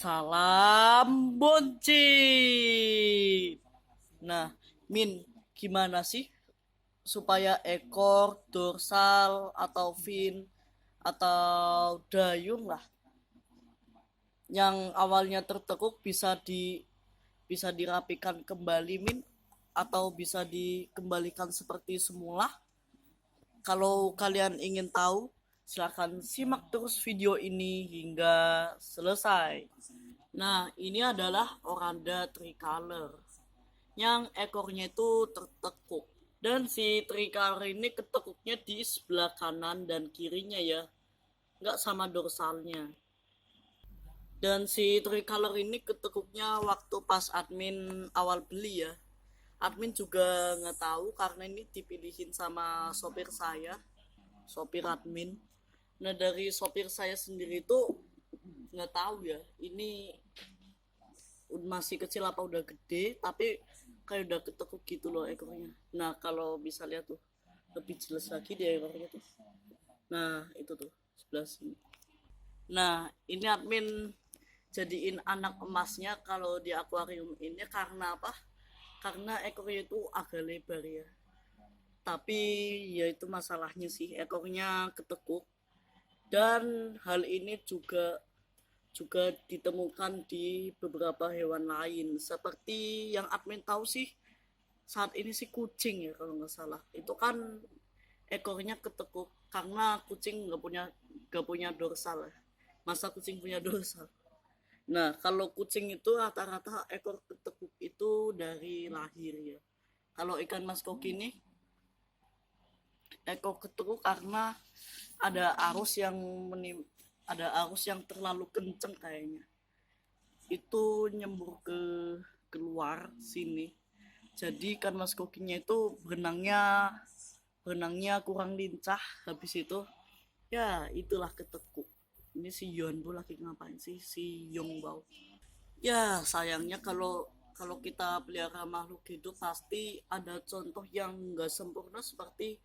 Salam buncit. Nah, Min, gimana sih supaya ekor, dorsal, atau fin, atau dayung lah yang awalnya tertekuk bisa dirapikan kembali, Min, atau bisa dikembalikan seperti semula? Kalau kalian ingin tahu, silahkan simak terus video ini hingga selesai. Nah, ini adalah Oranda tricolor yang ekornya itu tertekuk. Dan si tricolor ini ketekuknya di sebelah kanan dan kirinya ya, nggak sama dorsalnya. Dan si tricolor ini ketekuknya waktu pas admin awal beli ya. Admin juga nggak tahu karena ini dipilihin sama sopir saya, sopir admin. Nah dari sopir saya sendiri itu nggak tahu ya, ini masih kecil apa udah gede, tapi kayak udah ketekuk gitu loh ekornya. Nah kalau bisa lihat tuh lebih jelas lagi di ekornya tuh. Nah itu tuh sebelah sini. Nah ini admin jadiin anak emasnya kalau di akuarium ini karena apa? Karena ekornya itu agak lebar ya. Tapi ya itu masalahnya sih, ekornya ketekuk. Dan hal ini juga juga ditemukan di beberapa hewan lain. Seperti yang admin tahu sih, saat ini sih kucing ya kalau nggak salah. Itu kan ekornya ketekuk karena kucing nggak punya dorsal. Masa kucing punya dorsal? Nah, kalau kucing itu rata-rata ekor ketekuk itu dari lahir ya. Kalau ikan mas koki ini ekor ketekuk karena ada arus yang ada arus yang terlalu kenceng kayaknya. Itu nyembur ke keluar sini. Jadi ikan mas kokinya itu berenangnya kurang lincah. Habis itu ya itulah ketekuk. Ini si Yonbo lagi ngapain sih, si Yongbao? Ya sayangnya kalau kalau kita pelihara makhluk hidup pasti ada contoh yang nggak sempurna seperti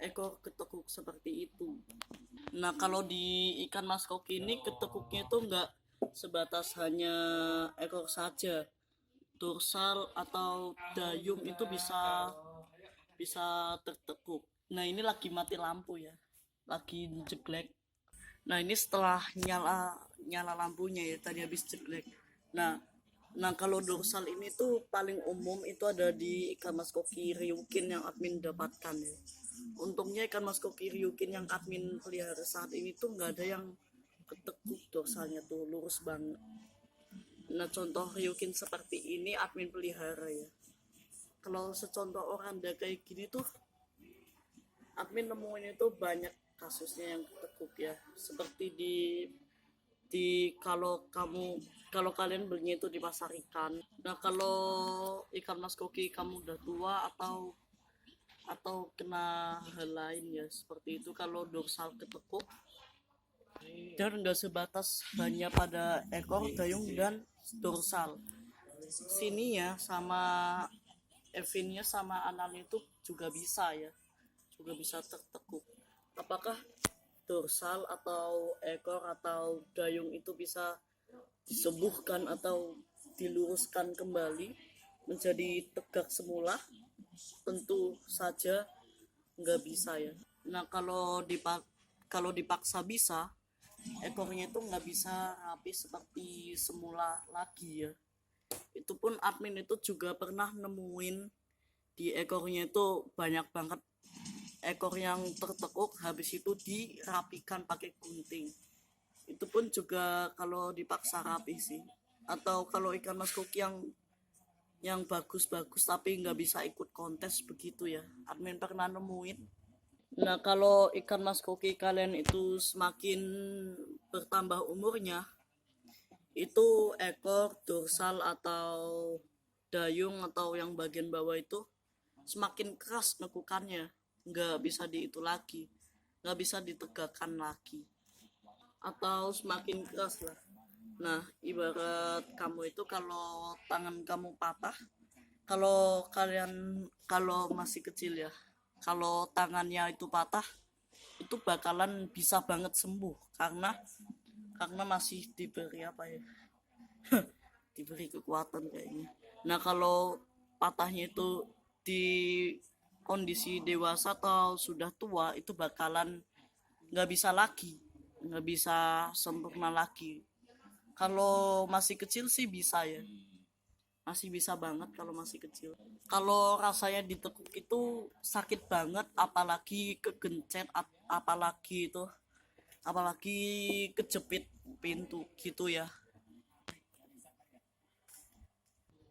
ekor ketekuk seperti itu. Nah kalau di ikan mas koki ini ketekuknya itu nggak sebatas hanya ekor saja, dorsal atau dayung itu bisa bisa tertekuk. Nah ini lagi mati lampu ya, lagi jeglek. Nah ini setelah nyala nyala lampunya ya, tadi habis jeglek. Nah nah kalau dorsal ini tuh paling umum itu ada di ikan mas koki Ryukin yang admin dapatkan ya. Untungnya ikan mas koki Ryukin yang admin pelihara saat ini tuh nggak ada yang ketekuk dorsalnya tuh lurus banget. Nah contoh Ryukin seperti ini admin pelihara ya. Kalau secontoh oranda kayak gini tuh admin nemuin itu banyak kasusnya yang ketekuk ya. Seperti di kalau kalian belinya itu di pasar ikan. Nah kalau ikan mas koki kamu udah tua atau kena hal lain ya seperti itu, kalau dorsal ketekuk dan nggak sebatas hanya pada ekor, dayung dan dorsal, sini ya sama evinnya sama analnya itu juga bisa tertekuk. Apakah dorsal atau ekor atau dayung itu bisa disembuhkan atau diluruskan kembali menjadi tegak semula? Tentu saja nggak bisa ya. Nah kalau dipaksa bisa, ekornya itu nggak bisa rapi seperti semula lagi ya. Itu pun admin itu juga pernah nemuin di ekornya itu banyak banget ekor yang tertekuk, habis itu dirapikan pakai gunting. Itu pun juga kalau dipaksa rapi sih. Atau kalau ikan mas koki yang bagus-bagus tapi nggak bisa ikut kontes begitu ya, admin pernah nemuin. Nah kalau ikan mas koki kalian itu semakin bertambah umurnya, itu ekor, dorsal atau dayung atau yang bagian bawah itu semakin keras nekukannya, nggak bisa itu lagi, nggak bisa ditegakkan lagi, atau semakin keras lah. Nah ibarat kamu itu kalau tangan kamu patah, kalau masih kecil ya, kalau tangannya itu patah itu bakalan bisa banget sembuh karena masih diberi apa ya, diberi kekuatan kayaknya. Nah kalau patahnya itu di kondisi dewasa atau sudah tua itu bakalan nggak bisa lagi, nggak bisa sempurna lagi. Kalau masih kecil sih bisa ya, masih bisa banget kalau masih kecil. Kalau rasanya ditekuk itu sakit banget, apalagi kegencet, apalagi itu, apalagi kejepit pintu gitu ya.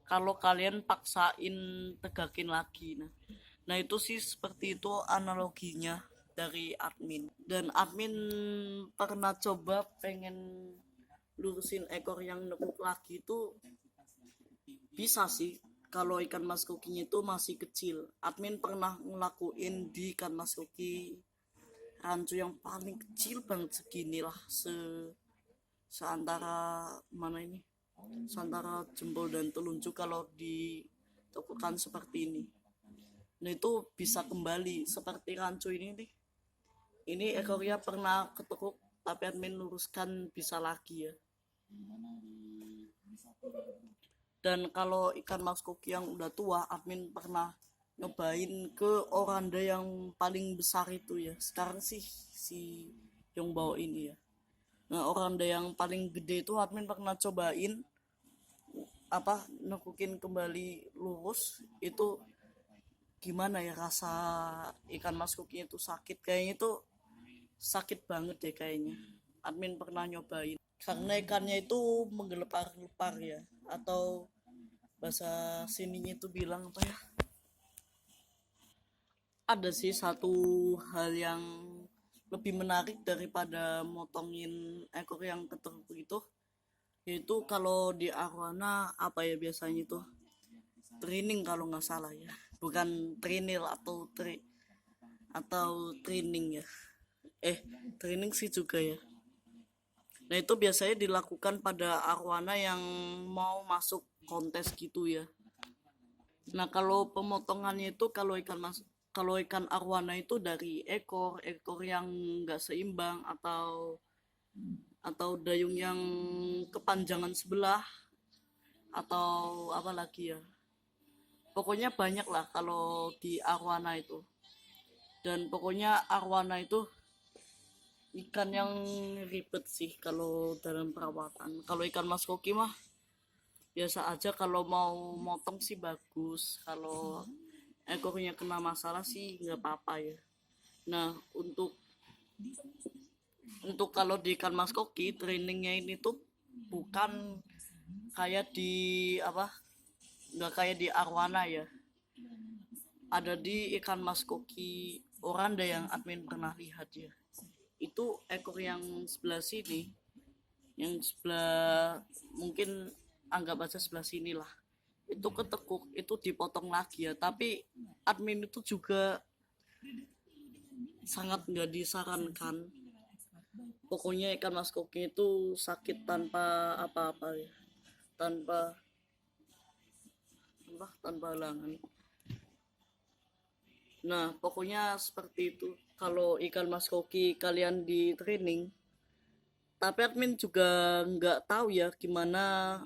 Kalau kalian paksain tegakin lagi, nah itu sih seperti itu analoginya dari admin. Dan admin pernah coba pengen lurusin ekor yang nekuk lagi itu bisa sih kalau ikan mas kokinya itu masih kecil. Admin pernah ngelakuin di ikan mas koki rancu yang paling kecil banget segini lah, seantara mana ini, seantara jempol dan telunjuk kalau ditekukan seperti ini. Nah itu bisa kembali seperti rancu ini nih. Ini ekornya pernah ketekuk tapi admin luruskan bisa lagi ya. Dan kalau ikan mas koki yang udah tua, admin pernah nyobain ke oranda yang paling besar itu ya. Sekarang sih si yang bawa ini ya. Nah oranda yang paling gede itu admin pernah cobain nekukin kembali lurus itu. Gimana ya rasa ikan mas koki itu sakit, kayaknya itu sakit banget deh kayaknya. Admin pernah nyobain karena ikannya itu menggelepar-gelepar ya, atau bahasa sininya itu bilang apa ya, ada sih satu hal yang lebih menarik daripada motongin ekor yang ketekuk itu, yaitu kalau di arwana apa ya biasanya itu training kalau nggak salah ya, bukan trainil atau training ya, training sih juga ya. Nah itu biasanya dilakukan pada arwana yang mau masuk kontes gitu ya. Nah kalau pemotongannya itu kalau ikan arwana itu dari ekor yang nggak seimbang, atau dayung yang kepanjangan sebelah, atau apa lagi ya. Pokoknya banyak lah kalau di arwana itu. Dan pokoknya arwana itu ikan yang ribet sih kalau dalam perawatan. Kalau ikan mas koki mah biasa aja, kalau mau motong sih bagus, kalau ekornya kena masalah sih nggak apa-apa ya. Nah untuk kalau di ikan mas koki trainingnya ini tuh bukan kayak di nggak kayak di arwana ya. Ada di ikan mas koki oranda yang admin pernah lihat ya, itu ekor yang sebelah sini, yang sebelah mungkin anggap aja sebelah sini lah, itu ketekuk itu dipotong lagi ya, tapi admin itu juga sangat nggak disarankan. Pokoknya ikan mas koki itu sakit tanpa apa-apa ya, tanpa tanpa halangan. Nah pokoknya seperti itu kalau ikan mas koki kalian di training. Tapi admin juga nggak tahu ya gimana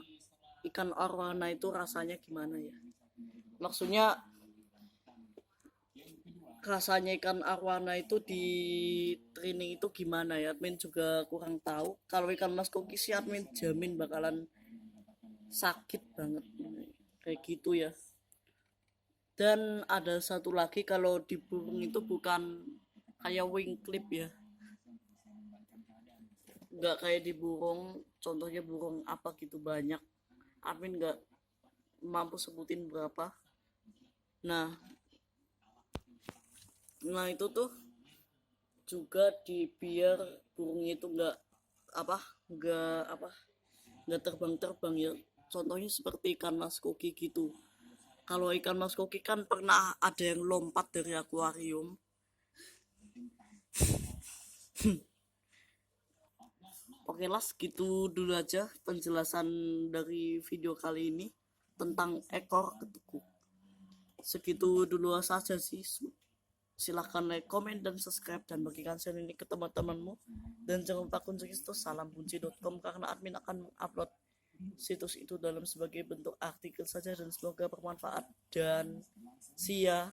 ikan arwana itu rasanya gimana ya. Maksudnya rasanya ikan arwana itu di training itu gimana ya. Admin juga kurang tahu. Kalau ikan mas koki sih admin jamin bakalan sakit banget. Kayak gitu ya. Dan ada satu lagi, kalau di burung itu bukan kayak wing clip ya. Nggak kayak di burung, contohnya burung apa gitu banyak, admin nggak mampu sebutin berapa. Nah itu tuh juga di biar burungnya itu nggak terbang-terbang ya, contohnya seperti ikan mas koki gitu. Kalau ikan mas koki kan pernah ada yang lompat dari akuarium. Oke lah, segitu dulu aja penjelasan dari video kali ini tentang ekor ketekuk. Segitu dulu saja sih. Silahkan like, komen, dan subscribe, dan bagikan channel ini ke teman-temanmu. Dan jangan lupa kunjungi situs salamkunci.com karena admin akan upload situs itu dalam sebagai bentuk artikel saja dan semoga bermanfaat dan see ya.